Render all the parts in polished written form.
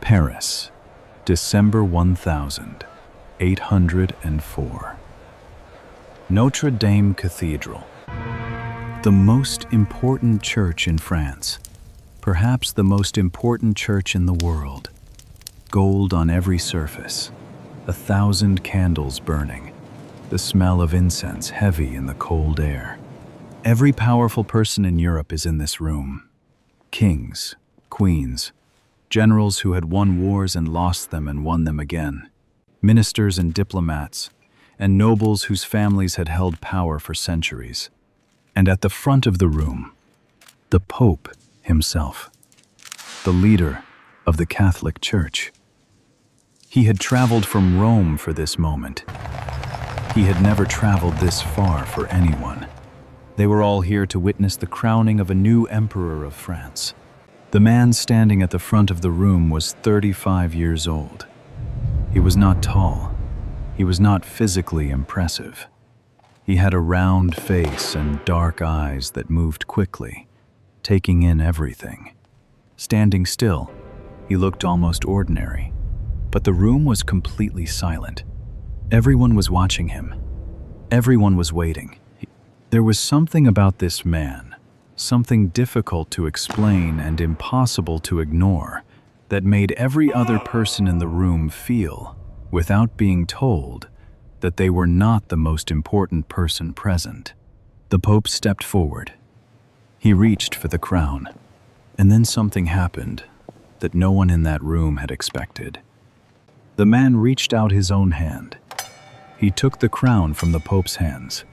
Paris, December 1804. Notre Dame Cathedral, the most important church in France, perhaps the most important church in the world. Gold on every surface, 1,000 candles burning, the smell of incense heavy in the cold air. Every powerful person in Europe is in this room. Kings, queens, generals who had won wars and lost them and won them again, ministers and diplomats, and nobles whose families had held power for centuries. And at the front of the room, the Pope himself, the leader of the Catholic Church. He had traveled from Rome for this moment. He had never traveled this far for anyone. They were all here to witness the crowning of a new emperor of France. The man standing at the front of the room was 35 years old. He was not tall. He was not physically impressive. He had a round face and dark eyes that moved quickly, taking in everything. Standing still, he looked almost ordinary, but the room was completely silent. Everyone was watching him. Everyone was waiting. There was something about this man, something difficult to explain and impossible to ignore, that made every other person in the room feel, without being told, that they were not the most important person present. The Pope stepped forward. He reached for the crown, and then something happened that no one in that room had expected. The man reached out his own hand. He took the crown from the Pope's hands.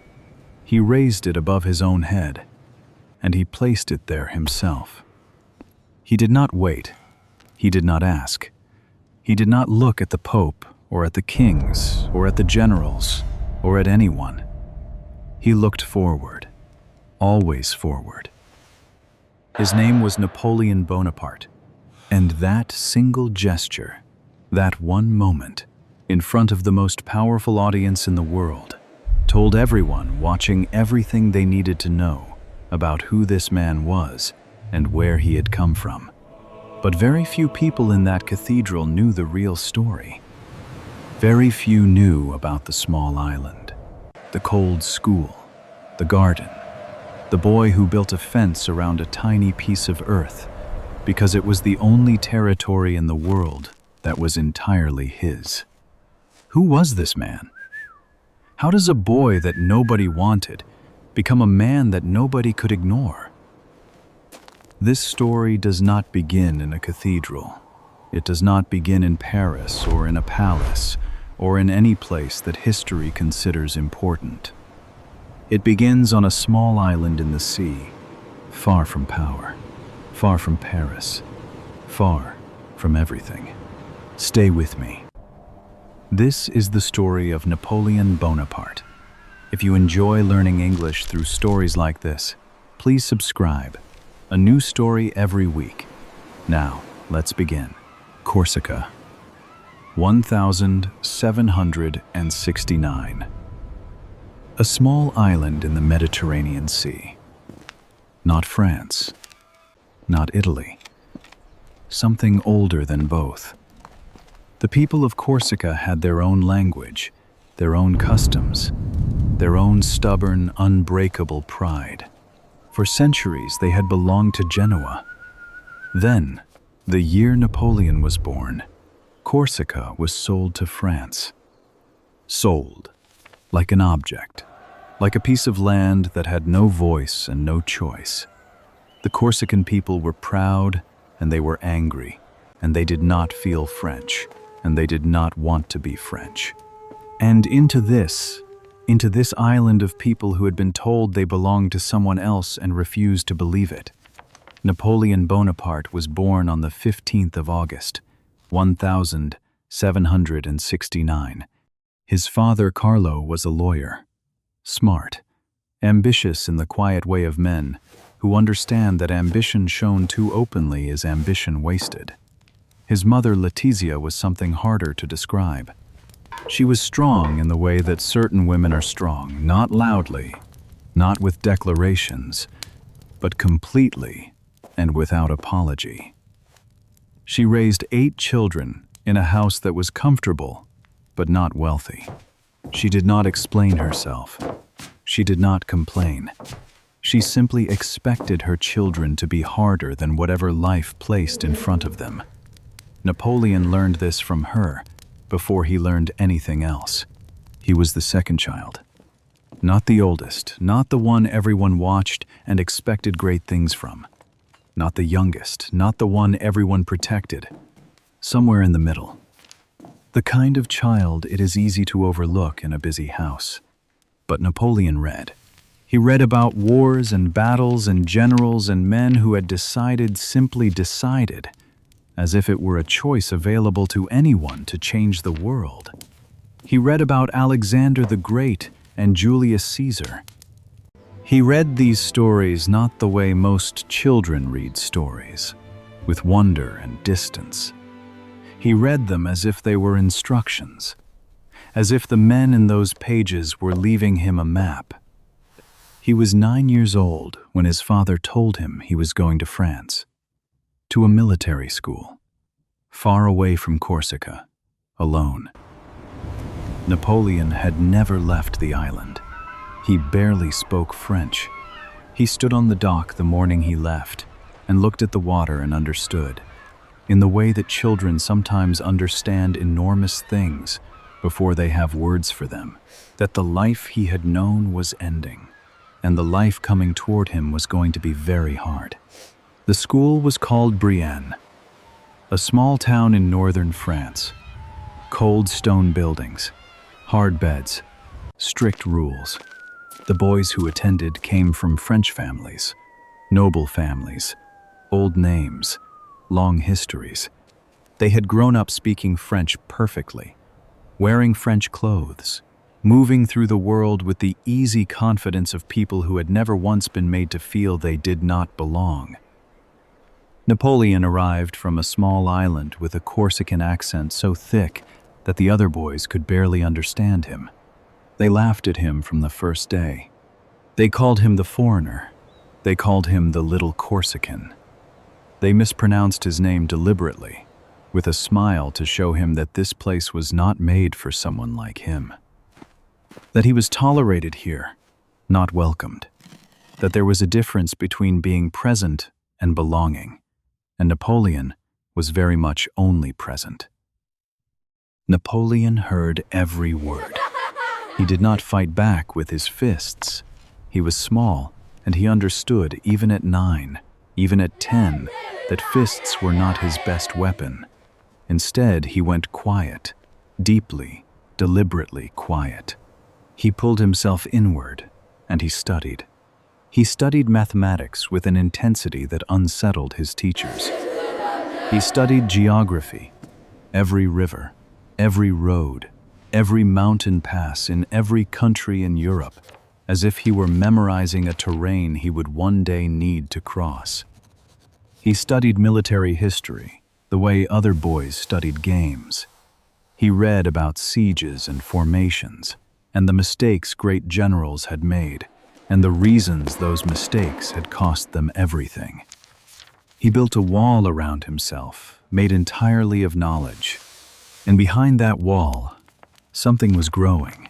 He raised it above his own head, and he placed it there himself. He did not wait. He did not ask. He did not look at the Pope, or at the kings, or at the generals, or at anyone. He looked forward, always forward. His name was Napoleon Bonaparte, and that single gesture, that one moment, in front of the most powerful audience in the world, told everyone watching everything they needed to know about who this man was and where he had come from. But very few people in that cathedral knew the real story. Very few knew about the small island, the cold school, the garden, the boy who built a fence around a tiny piece of earth because it was the only territory in the world that was entirely his. Who was this man? How does a boy that nobody wanted become a man that nobody could ignore? This story does not begin in a cathedral. It does not begin in Paris or in a palace or in any place that history considers important. It begins on a small island in the sea, far from power, far from Paris, far from everything. Stay with me. This is the story of Napoleon Bonaparte. If you enjoy learning English through stories like this, please subscribe. A new story every week. Now, let's begin. Corsica, 1769. A small island in the Mediterranean Sea. Not France, not Italy. Something older than both. The people of Corsica had their own language, their own customs, their own stubborn, unbreakable pride. For centuries, they had belonged to Genoa. Then, the year Napoleon was born, Corsica was sold to France. Sold, like an object, like a piece of land that had no voice and no choice. The Corsican people were proud, and they were angry, and they did not feel French, and they did not want to be French. And into this island of people who had been told they belonged to someone else and refused to believe it, Napoleon Bonaparte was born on the 15th of August, 1769. His father, Carlo, was a lawyer, smart, ambitious in the quiet way of men who understand that ambition shown too openly is ambition wasted. His mother, Letizia, was something harder to describe. She was strong in the way that certain women are strong, not loudly, not with declarations, but completely and without apology. She raised 8 children in a house that was comfortable, but not wealthy. She did not explain herself. She did not complain. She simply expected her children to be harder than whatever life placed in front of them. Napoleon learned this from her before he learned anything else. He was the second child. Not the oldest, not the one everyone watched and expected great things from. Not the youngest, not the one everyone protected. Somewhere in the middle. The kind of child it is easy to overlook in a busy house. But Napoleon read. He read about wars and battles and generals and men who had simply decided, as if it were a choice available to anyone to change the world. He read about Alexander the Great and Julius Caesar. He read these stories not the way most children read stories, with wonder and distance. He read them as if they were instructions, as if the men in those pages were leaving him a map. He was 9 years old when his father told him he was going to France, to a military school, far away from Corsica, alone. Napoleon had never left the island. He barely spoke French. He stood on the dock the morning he left and looked at the water and understood, in the way that children sometimes understand enormous things before they have words for them, that the life he had known was ending, and the life coming toward him was going to be very hard. The school was called Brienne, a small town in northern France. Cold stone buildings, hard beds, strict rules. The boys who attended came from French families, noble families, old names, long histories. They had grown up speaking French perfectly, wearing French clothes, moving through the world with the easy confidence of people who had never once been made to feel they did not belong. Napoleon arrived from a small island with a Corsican accent so thick that the other boys could barely understand him. They laughed at him from the first day. They called him the foreigner. They called him the little Corsican. They mispronounced his name deliberately, with a smile to show him that this place was not made for someone like him. That he was tolerated here, not welcomed. That there was a difference between being present and belonging, and Napoleon was very much only present. Napoleon heard every word. He did not fight back with his fists. He was small, and he understood even at 9, even at 10, that fists were not his best weapon. Instead, he went quiet, deeply, deliberately quiet. He pulled himself inward, and he studied. He studied mathematics with an intensity that unsettled his teachers. He studied geography, every river, every road, every mountain pass in every country in Europe, as if he were memorizing a terrain he would one day need to cross. He studied military history, the way other boys studied games. He read about sieges and formations, and the mistakes great generals had made, and the reasons those mistakes had cost them everything. He built a wall around himself, made entirely of knowledge. And behind that wall, something was growing.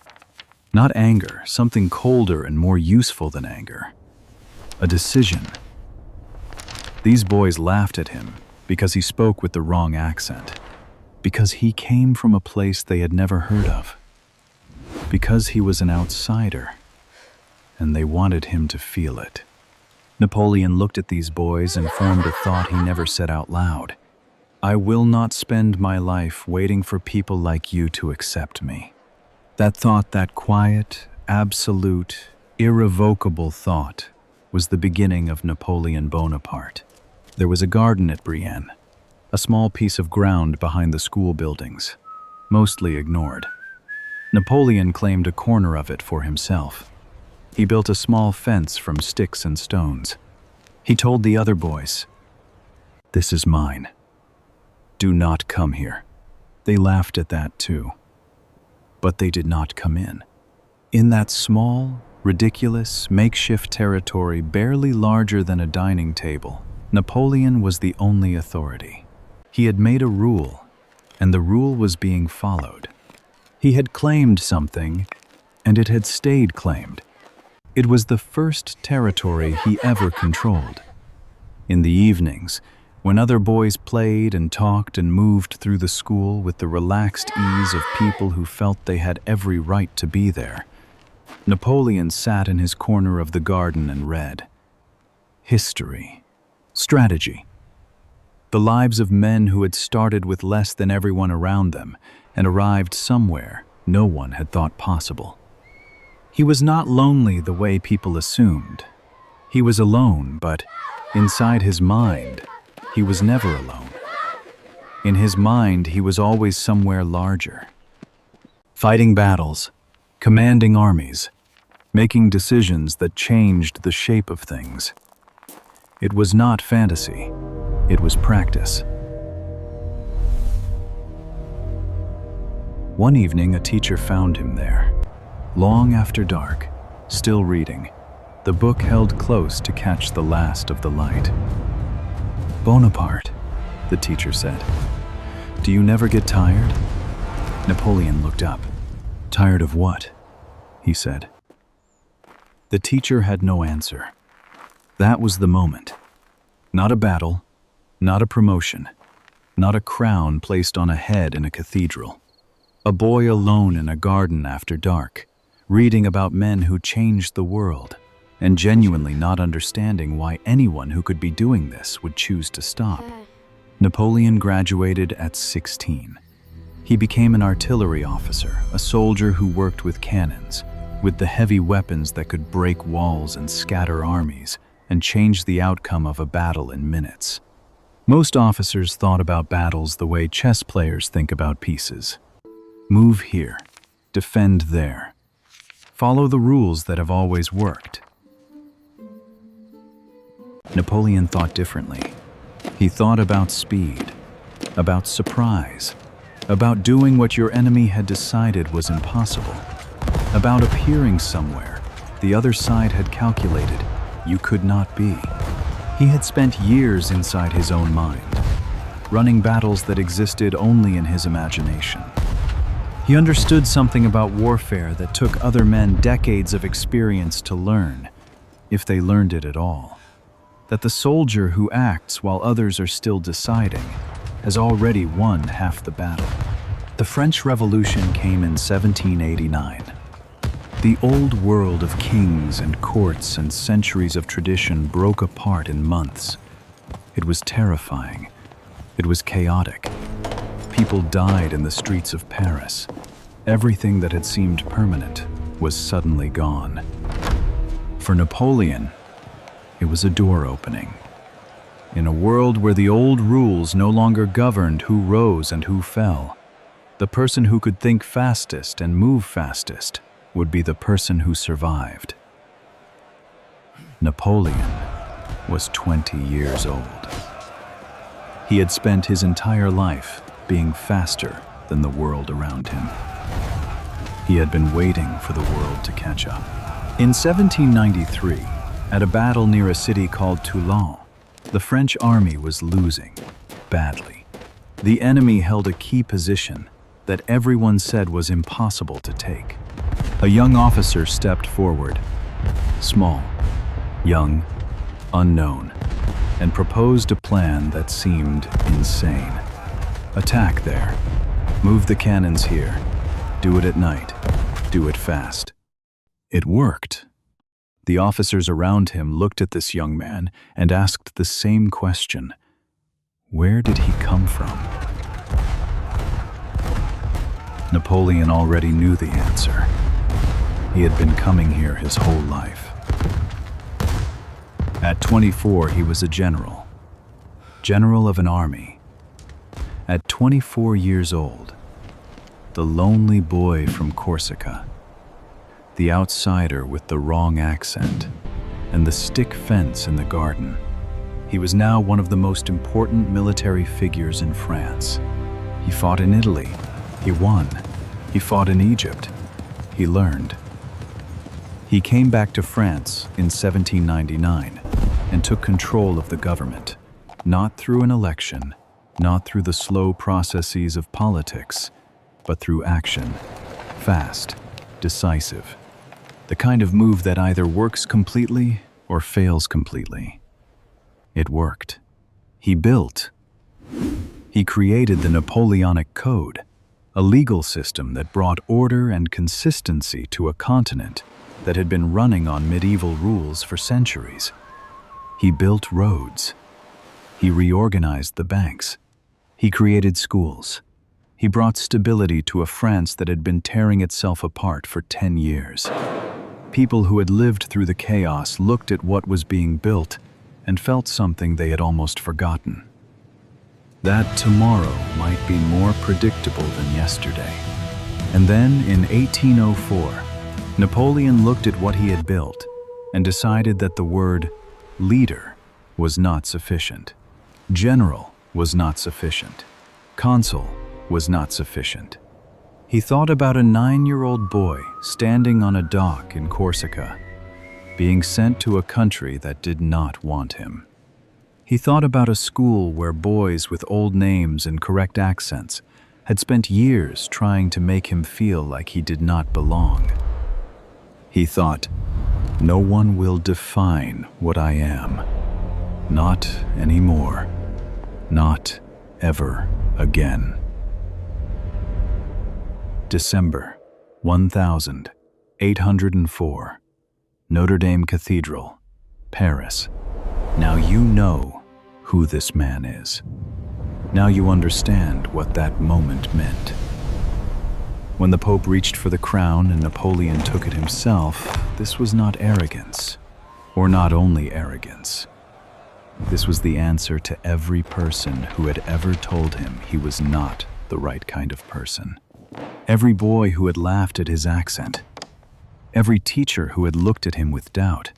Not anger, something colder and more useful than anger. A decision. These boys laughed at him because he spoke with the wrong accent, because he came from a place they had never heard of, because he was an outsider, and they wanted him to feel it. Napoleon looked at these boys and formed a thought he never said out loud. I will not spend my life waiting for people like you to accept me. That thought, that quiet, absolute, irrevocable thought, was the beginning of Napoleon Bonaparte. There was a garden at Brienne, a small piece of ground behind the school buildings, mostly ignored. Napoleon claimed a corner of it for himself. He built a small fence from sticks and stones. He told the other boys, "This is mine. Do not come here." They laughed at that too. But they did not come in. In that small, ridiculous, makeshift territory barely larger than a dining table, Napoleon was the only authority. He had made a rule, and the rule was being followed. He had claimed something, and it had stayed claimed. It was the first territory he ever controlled. In the evenings, when other boys played and talked and moved through the school with the relaxed ease of people who felt they had every right to be there, Napoleon sat in his corner of the garden and read. History. Strategy. The lives of men who had started with less than everyone around them and arrived somewhere no one had thought possible. He was not lonely the way people assumed. He was alone, but inside his mind, he was never alone. In his mind, he was always somewhere larger. Fighting battles, commanding armies, making decisions that changed the shape of things. It was not fantasy, it was practice. One evening, a teacher found him there, long after dark, still reading, the book held close to catch the last of the light. "Bonaparte," the teacher said, "do you never get tired?" Napoleon looked up. "Tired of what?" he said. The teacher had no answer. That was the moment. Not a battle, not a promotion, not a crown placed on a head in a cathedral. A boy alone in a garden after dark, reading about men who changed the world, and genuinely not understanding why anyone who could be doing this would choose to stop. Napoleon graduated at 16. He became an artillery officer, a soldier who worked with cannons, with the heavy weapons that could break walls and scatter armies, and change the outcome of a battle in minutes. Most officers thought about battles the way chess players think about pieces. Move here, defend there. Follow the rules that have always worked. Napoleon thought differently. He thought about speed, about surprise, about doing what your enemy had decided was impossible, about appearing somewhere the other side had calculated you could not be. He had spent years inside his own mind, running battles that existed only in his imagination. He understood something about warfare that took other men decades of experience to learn, if they learned it at all. That the soldier who acts while others are still deciding has already won half the battle. The French Revolution came in 1789. The old world of kings and courts and centuries of tradition broke apart in months. It was terrifying. It was chaotic. People died in the streets of Paris. Everything that had seemed permanent was suddenly gone. For Napoleon, it was a door opening. In a world where the old rules no longer governed who rose and who fell, the person who could think fastest and move fastest would be the person who survived. Napoleon was 20 years old. He had spent his entire life being faster than the world around him. He had been waiting for the world to catch up. In 1793, at a battle near a city called Toulon, the French army was losing badly. The enemy held a key position that everyone said was impossible to take. A young officer stepped forward, small, young, unknown, and proposed a plan that seemed insane. Attack there. Move the cannons here. Do it at night. Do it fast. It worked. The officers around him looked at this young man and asked the same question. Where did he come from? Napoleon already knew the answer. He had been coming here his whole life. At 24, he was a general of an army. At 24 years old, the lonely boy from Corsica, the outsider with the wrong accent, and the stick fence in the garden, he was now one of the most important military figures in France. He fought in Italy. He won. He fought in Egypt. He learned. He came back to France in 1799 and took control of the government, not through an election, not through the slow processes of politics, but through action, fast, decisive. The kind of move that either works completely or fails completely. It worked. He built. He created the Napoleonic Code, a legal system that brought order and consistency to a continent that had been running on medieval rules for centuries. He built roads. He reorganized the banks. He created schools. He brought stability to a France that had been tearing itself apart for 10 years. People who had lived through the chaos looked at what was being built and felt something they had almost forgotten. That tomorrow might be more predictable than yesterday. And then, in 1804, Napoleon looked at what he had built and decided that the word leader was not sufficient. General was not sufficient. Consul was not sufficient. He thought about a 9-year-old boy standing on a dock in Corsica, being sent to a country that did not want him. He thought about a school where boys with old names and correct accents had spent years trying to make him feel like he did not belong. He thought, no one will define what I am. Not anymore. Not ever again. December 1804. Notre Dame Cathedral, Paris. Now you know who this man is. Now you understand what that moment meant. When the Pope reached for the crown and Napoleon took it himself, this was not arrogance, or not only arrogance. This was the answer to every person who had ever told him he was not the right kind of person. Every boy who had laughed at his accent. Every teacher who had looked at him with doubt.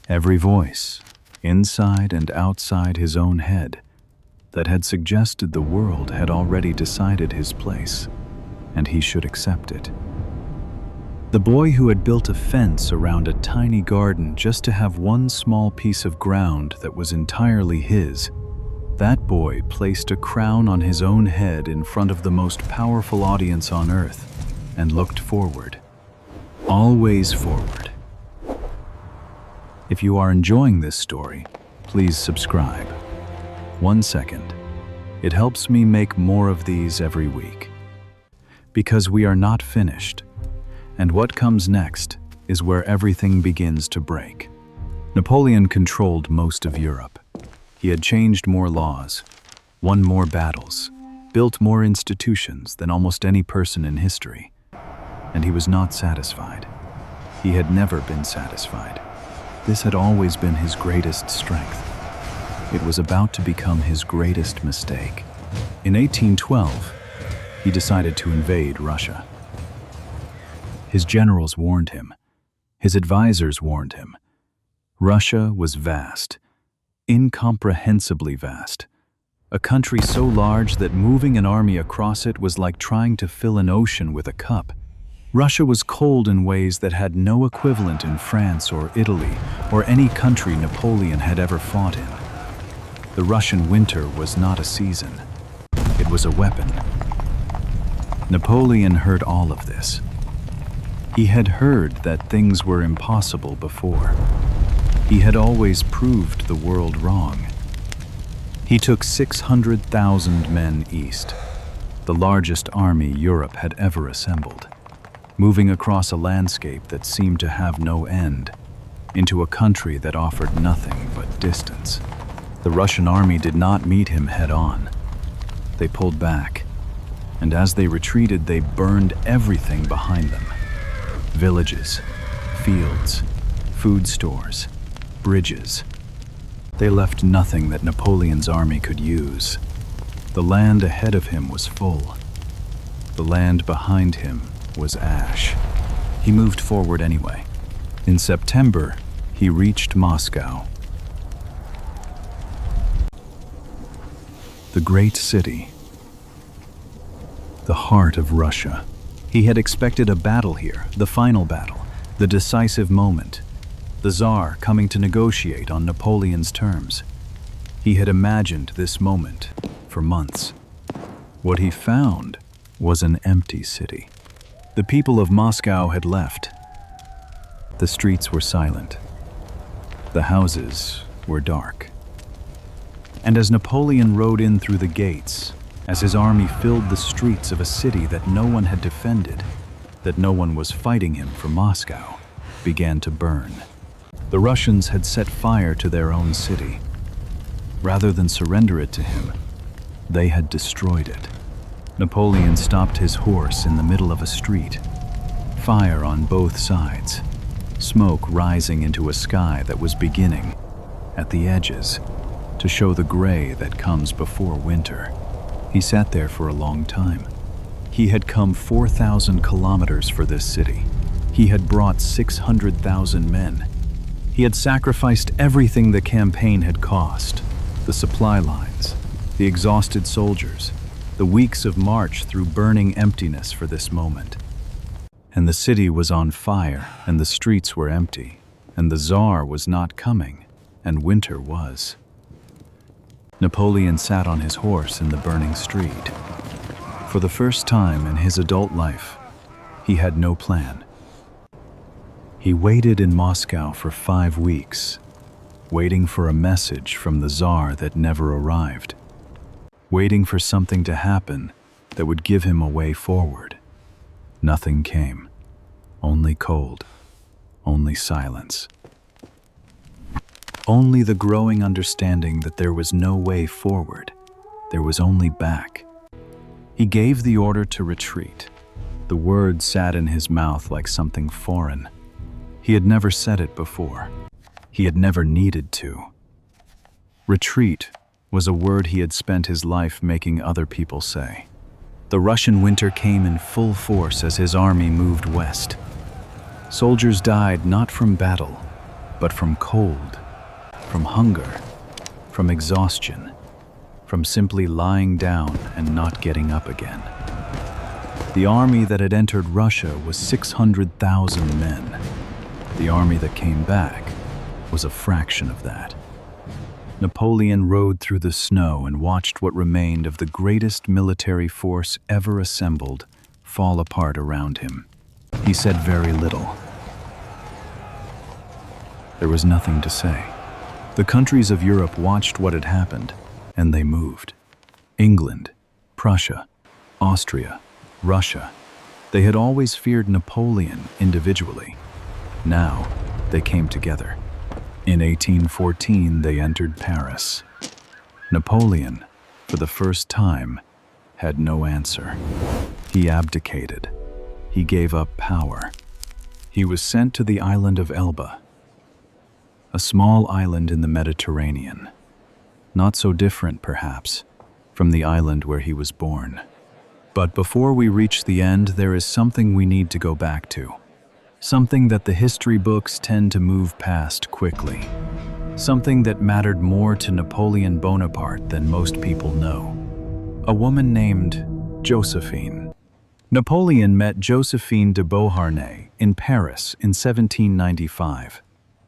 Every voice, inside and outside his own head, that had suggested the world had already decided his place, and he should accept it. The boy who had built a fence around a tiny garden just to have one small piece of ground that was entirely his, that boy placed a crown on his own head in front of the most powerful audience on earth and looked forward. Always forward. If you are enjoying this story, please subscribe. 1 second. It helps me make more of these every week. Because we are not finished, and what comes next is where everything begins to break. Napoleon controlled most of Europe. He had changed more laws, won more battles, built more institutions than almost any person in history. And he was not satisfied. He had never been satisfied. This had always been his greatest strength. It was about to become his greatest mistake. In 1812, he decided to invade Russia. His generals warned him. His advisors warned him. Russia was vast, incomprehensibly vast. A country so large that moving an army across it was like trying to fill an ocean with a cup. Russia was cold in ways that had no equivalent in France or Italy or any country Napoleon had ever fought in. The Russian winter was not a season. It was a weapon. Napoleon heard all of this. He had heard that things were impossible before. He had always proved the world wrong. He took 600,000 men east, the largest army Europe had ever assembled, moving across a landscape that seemed to have no end, into a country that offered nothing but distance. The Russian army did not meet him head-on. They pulled back, and as they retreated, they burned everything behind them. Villages, fields, food stores, bridges. They left nothing that Napoleon's army could use. The land ahead of him was full. The land behind him was ash. He moved forward anyway. In September, he reached Moscow. The great city. The heart of Russia. He had expected a battle here, the final battle, the decisive moment. The Tsar coming to negotiate on Napoleon's terms. He had imagined this moment for months. What he found was an empty city. The people of Moscow had left. The streets were silent. The houses were dark. And as Napoleon rode in through the gates, as his army filled the streets of a city that no one had defended, that no one was fighting him for, Moscow began to burn. The Russians had set fire to their own city. Rather than surrender it to him, they had destroyed it. Napoleon stopped his horse in the middle of a street. Fire on both sides, smoke rising into a sky that was beginning, at the edges, to show the gray that comes before winter. He sat there for a long time. He had come 4,000 kilometers for this city. He had brought 600,000 men. He had sacrificed everything the campaign had cost: the supply lines, the exhausted soldiers, the weeks of march through burning emptiness for this moment. And the city was on fire, and the streets were empty, and the Tsar was not coming, and winter was. Napoleon sat on his horse in the burning street. For the first time in his adult life, he had no plan. He waited in Moscow for 5 weeks, waiting for a message from the Tsar that never arrived, waiting for something to happen that would give him a way forward. Nothing came. Only cold. Only silence. Only the growing understanding that there was no way forward. There was only back. He gave the order to retreat. The word sat in his mouth like something foreign. He had never said it before. He had never needed to. Retreat was a word he had spent his life making other people say. The Russian winter came in full force as his army moved west. Soldiers died not from battle, but from cold, from hunger, from exhaustion, from simply lying down and not getting up again. The army that had entered Russia was 600,000 men. The army that came back was a fraction of that. Napoleon rode through the snow and watched what remained of the greatest military force ever assembled fall apart around him. He said very little. There was nothing to say. The countries of Europe watched what had happened, and they moved. England, Prussia, Austria, Russia. They had always feared Napoleon individually. Now, they came together. In 1814, they entered Paris. Napoleon, for the first time, had no answer. He abdicated. He gave up power. He was sent to the island of Elba, a small island in the Mediterranean, not so different, perhaps, from the island where he was born. But before we reach the end, there is something we need to go back to. Something that the history books tend to move past quickly. Something that mattered more to Napoleon Bonaparte than most people know. A woman named Josephine. Napoleon met Josephine de Beauharnais in Paris in 1795.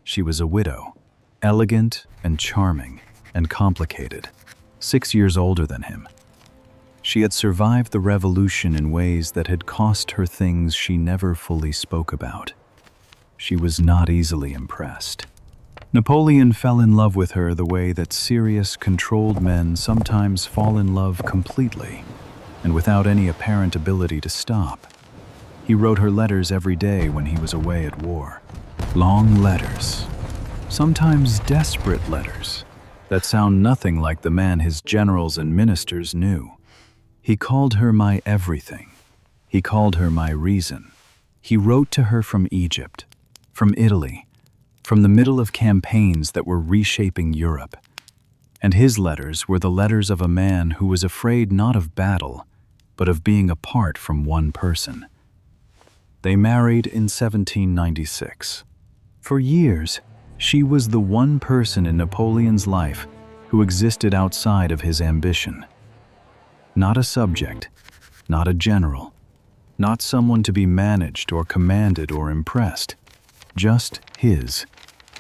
She was a widow, elegant and charming and complicated, 6 years older than him. She had survived the revolution in ways that had cost her things she never fully spoke about. She was not easily impressed. Napoleon fell in love with her the way that serious, controlled men sometimes fall in love completely, and without any apparent ability to stop. He wrote her letters every day when he was away at war. Long letters, sometimes desperate letters, that sound nothing like the man his generals and ministers knew. He called her my everything. He called her my reason. He wrote to her from Egypt, from Italy, from the middle of campaigns that were reshaping Europe. And his letters were the letters of a man who was afraid not of battle, but of being apart from one person. They married in 1796. For years, she was the one person in Napoleon's life who existed outside of his ambition. Not a subject, not a general, not someone to be managed or commanded or impressed, just his.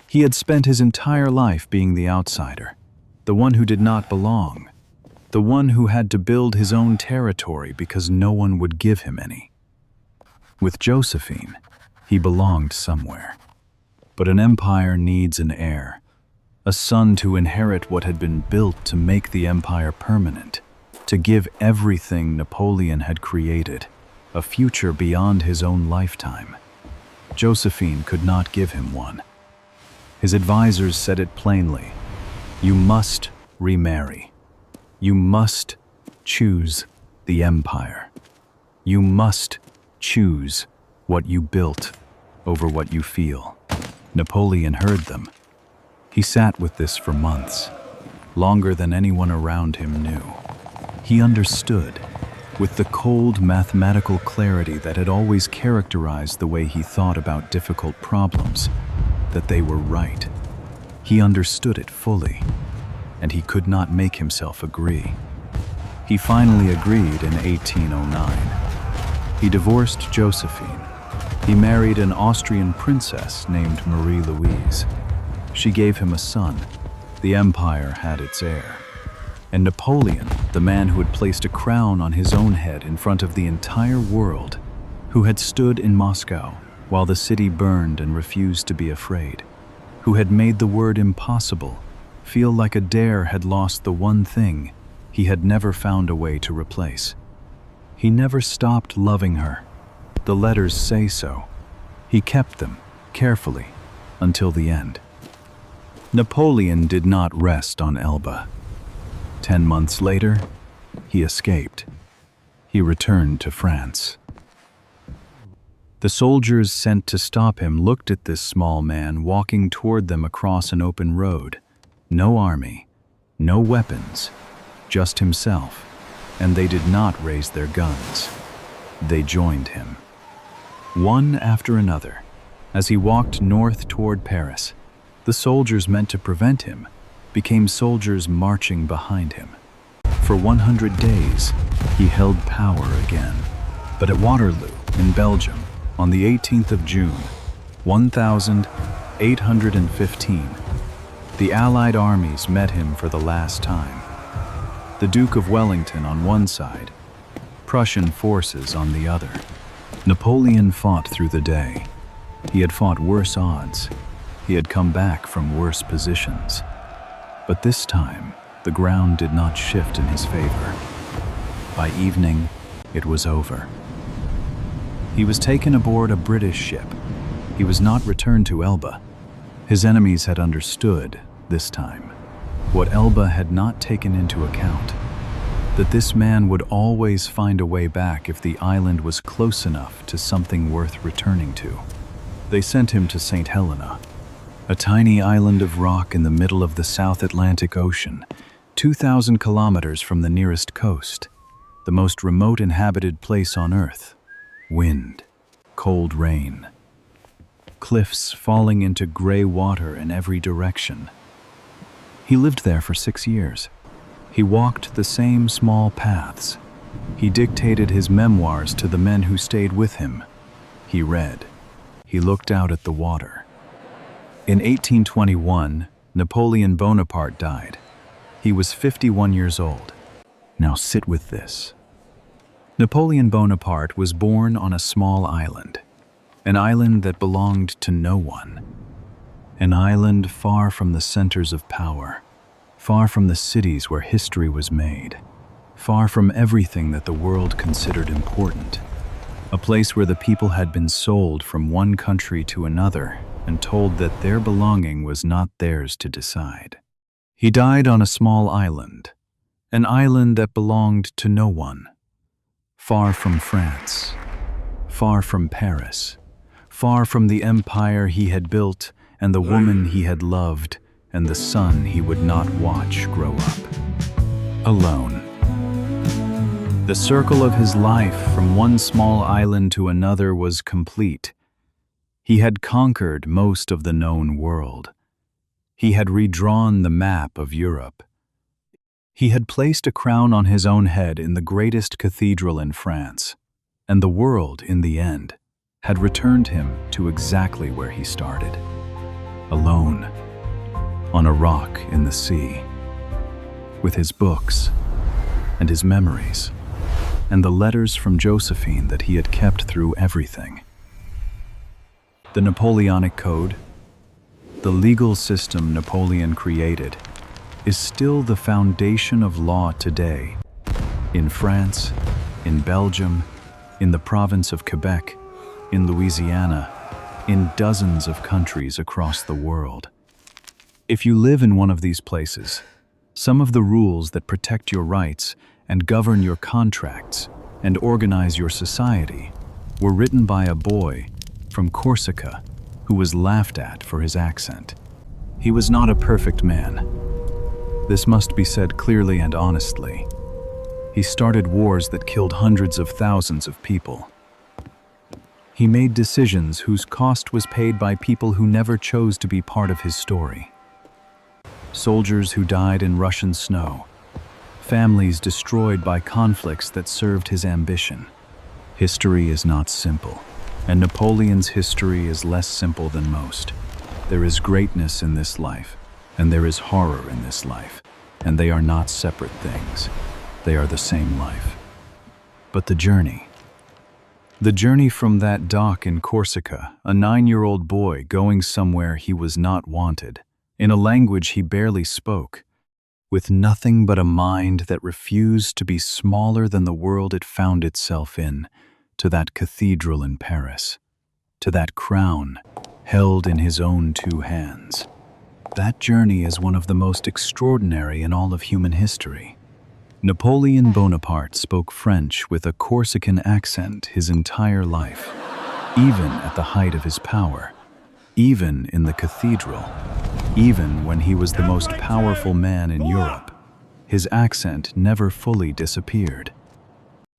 He had spent his entire life being the outsider, the one who did not belong, the one who had to build his own territory because no one would give him any. With Josephine, he belonged somewhere. But an empire needs an heir, a son to inherit what had been built to make the empire permanent, to give everything Napoleon had created a future beyond his own lifetime. Josephine could not give him one. His advisors said it plainly: you must remarry. You must choose the empire. You must choose what you built over what you feel. Napoleon heard them. He sat with this for months, longer than anyone around him knew. He understood, with the cold mathematical clarity that had always characterized the way he thought about difficult problems, that they were right. He understood it fully, and he could not make himself agree. He finally agreed in 1809. He divorced Josephine. He married an Austrian princess named Marie-Louise. She gave him a son. The empire had its heir. And Napoleon, the man who had placed a crown on his own head in front of the entire world, who had stood in Moscow while the city burned and refused to be afraid, who had made the word impossible feel like a dare had lost the one thing he had never found a way to replace. He never stopped loving her. The letters say so. He kept them carefully until the end. Napoleon did not rest on Elba. 10 months later, he escaped. He returned to France. The soldiers sent to stop him looked at this small man walking toward them across an open road. No army, no weapons, just himself, and they did not raise their guns. They joined him. One after another, as he walked north toward Paris, the soldiers meant to prevent him became soldiers marching behind him. For 100 days, he held power again. But at Waterloo, in Belgium, on the 18th of June, 1815, the Allied armies met him for the last time. The Duke of Wellington on one side, Prussian forces on the other. Napoleon fought through the day. He had fought worse odds. He had come back from worse positions. But this time, the ground did not shift in his favor. By evening, it was over. He was taken aboard a British ship. He was not returned to Elba. His enemies had understood, this time, what Elba had not taken into account, that this man would always find a way back if the island was close enough to something worth returning to. They sent him to St. Helena, a tiny island of rock in the middle of the South Atlantic Ocean, 2,000 kilometers from the nearest coast, the most remote inhabited place on Earth. Wind, cold rain, cliffs falling into gray water in every direction. He lived there for 6 years. He walked the same small paths. He dictated his memoirs to the men who stayed with him. He read. He looked out at the water. In 1821, Napoleon Bonaparte died. He was 51 years old. Now sit with this. Napoleon Bonaparte was born on a small island, an island that belonged to no one, an island far from the centers of power, far from the cities where history was made, far from everything that the world considered important, a place where the people had been sold from one country to another and told that their belonging was not theirs to decide. He died on a small island, an island that belonged to no one, far from France, far from Paris, far from the empire he had built and the woman he had loved and the son he would not watch grow up. Alone. The circle of his life from one small island to another was complete. He had conquered most of the known world. He had redrawn the map of Europe. He had placed a crown on his own head in the greatest cathedral in France, and the world, in the end, had returned him to exactly where he started. Alone, on a rock in the sea, with his books, and his memories, and the letters from Josephine that he had kept through everything. The Napoleonic Code, the legal system Napoleon created, is still the foundation of law today, in France, in Belgium, in the province of Quebec, in Louisiana, in dozens of countries across the world. If you live in one of these places, some of the rules that protect your rights and govern your contracts and organize your society were written by a boy from Corsica who was laughed at for his accent. He was not a perfect man. This must be said clearly and honestly. He started wars that killed hundreds of thousands of people. He made decisions whose cost was paid by people who never chose to be part of his story. Soldiers who died in Russian snow, families destroyed by conflicts that served his ambition. History is not simple, and Napoleon's history is less simple than most. There is greatness in this life, and there is horror in this life, and they are not separate things. They are the same life. But the journey from that dock in Corsica, a 9-year-old boy going somewhere he was not wanted, in a language he barely spoke, with nothing but a mind that refused to be smaller than the world it found itself in, to that cathedral in Paris, to that crown held in his own 2 hands. That journey is one of the most extraordinary in all of human history. Napoleon Bonaparte spoke French with a Corsican accent his entire life, even at the height of his power, even in the cathedral, even when he was the most powerful man in Europe. His accent never fully disappeared.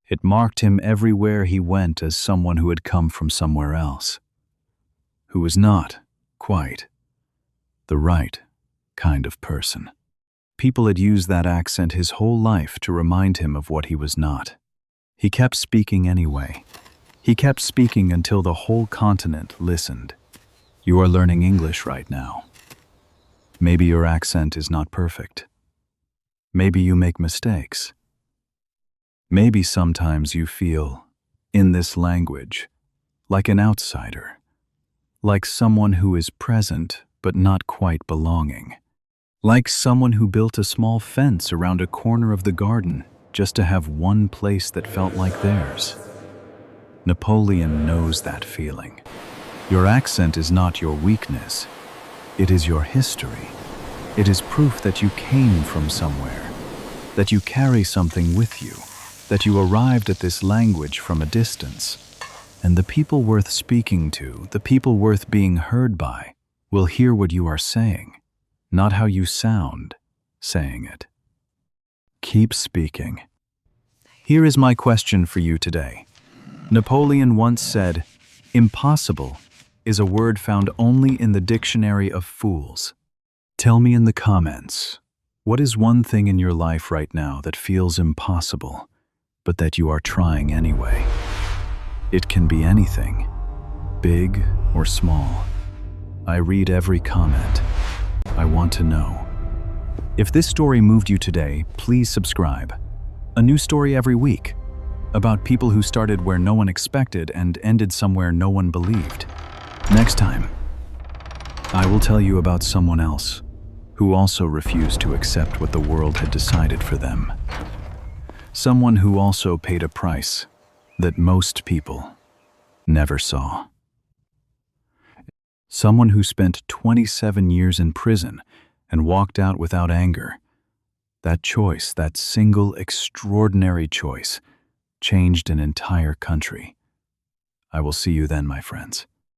It marked him everywhere he went as someone who had come from somewhere else, who was not quite the right kind of person. People had used that accent his whole life to remind him of what he was not. He kept speaking anyway. He kept speaking until the whole continent listened. You are learning English right now. Maybe your accent is not perfect. Maybe you make mistakes. Maybe sometimes you feel, in this language, like an outsider, like someone who is present but not quite belonging. Like someone who built a small fence around a corner of the garden just to have one place that felt like theirs. Napoleon knows that feeling. Your accent is not your weakness. It is your history. It is proof that you came from somewhere, that you carry something with you, that you arrived at this language from a distance. And the people worth speaking to, the people worth being heard by, will hear what you are saying. Not how you sound saying it. Keep speaking. Here is my question for you today. Napoleon once said, "Impossible is a word found only in the dictionary of fools." Tell me in the comments, what is one thing in your life right now that feels impossible, but that you are trying anyway? It can be anything, big or small. I read every comment. I want to know. If this story moved you today, please subscribe. A new story every week, about people who started where no one expected and ended somewhere no one believed. Next time, I will tell you about someone else who also refused to accept what the world had decided for them. Someone who also paid a price that most people never saw. Someone who spent 27 years in prison and walked out without anger. That choice, that single extraordinary choice, changed an entire country. I will see you then, my friends.